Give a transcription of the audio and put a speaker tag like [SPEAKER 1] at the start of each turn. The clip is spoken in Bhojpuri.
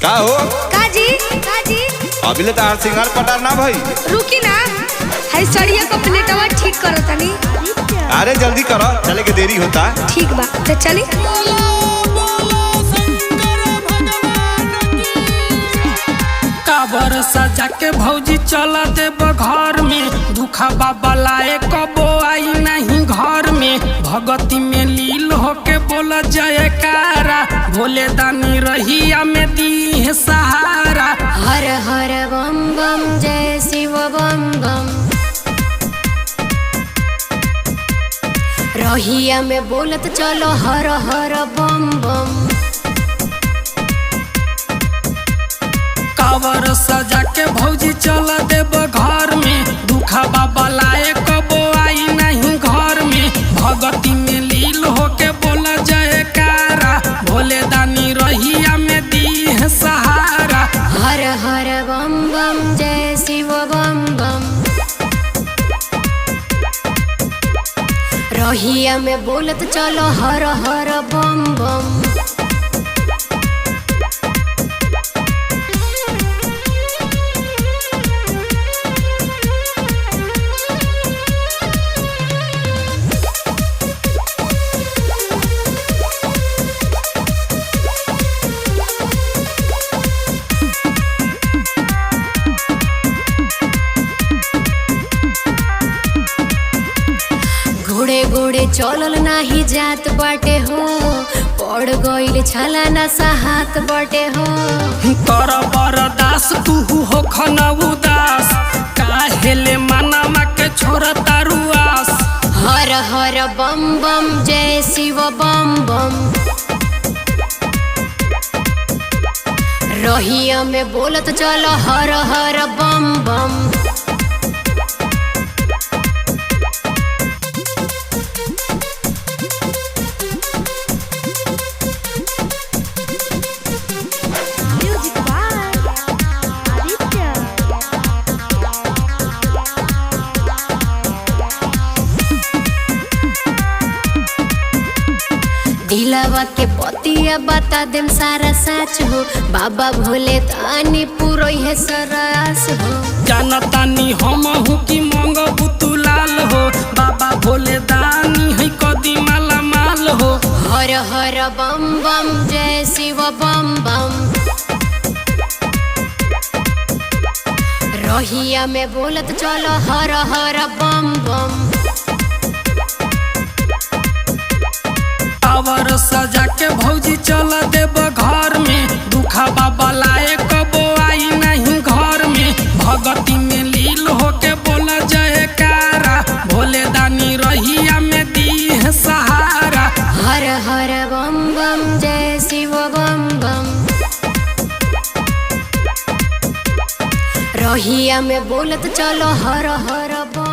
[SPEAKER 1] का हो
[SPEAKER 2] काजी काजी
[SPEAKER 1] अभी ले तार सिंगार पटार ना भाई।
[SPEAKER 2] रुकी ना, है सड़िया को प्लेटवा ठीक करो तनी।
[SPEAKER 1] अरे जल्दी करो, चले के देरी होता।
[SPEAKER 2] ठीक बा तो चली।
[SPEAKER 3] काबर सजा के भौजी चला देब घर में, दुखा बाबा लाए कबो आई नहीं घर में। भगती में लील होके बोला जयकारा, भोले दानी रहिया में दी है सहारा।
[SPEAKER 2] हर हर बम बम जय शिव बम बम, रहिया में बोलत चलो हर हर बम बम।
[SPEAKER 3] काबर सजा के भौजी चला देब घर में, दुखा बाबा लाए कबो आई नहीं घर में। भगती में लील होके बोला जयकारा, भोले दानी रहिया में दी है सहारा।
[SPEAKER 2] हर हर बम बम जय शिव बम बम, रहिया में बोलत चलो हर हर बम बम। घोड़े घोड़े चलल नाही जात बाटे हो, पड़ गइल छला ना साहत बाटे हो।
[SPEAKER 3] कर बरदास तू हो खना उदास, काहेले मनमा के छोरा तारुआस।
[SPEAKER 2] हर हर बम बम जय शिव बम बम, रहिया में बोलत चलो हर हर बम बम। दिलावा के पतिया बता देम सारा सच हो, बाबा भोले तानी पूरो है सरास हो।
[SPEAKER 3] जानतानी हम हूँ कि मंग बुतुलाल हो, बाबा भोले दानी है कदी माला माल हो।
[SPEAKER 2] हर हर बम बम जय शिव बम बम, रहिया में बोलत चलो हर हर बम बम।
[SPEAKER 3] काबर सजा के भौजी चला देब घर में, दुखा बाबा लाए कबो आई नहीं घर में। भगती में लील होके बोला जयकारा, भोले दानी रहिया में दी है सहारा।
[SPEAKER 2] हर हर बम बम जय शिव बम बम, रहिया में बोलत चलो हर हर बम।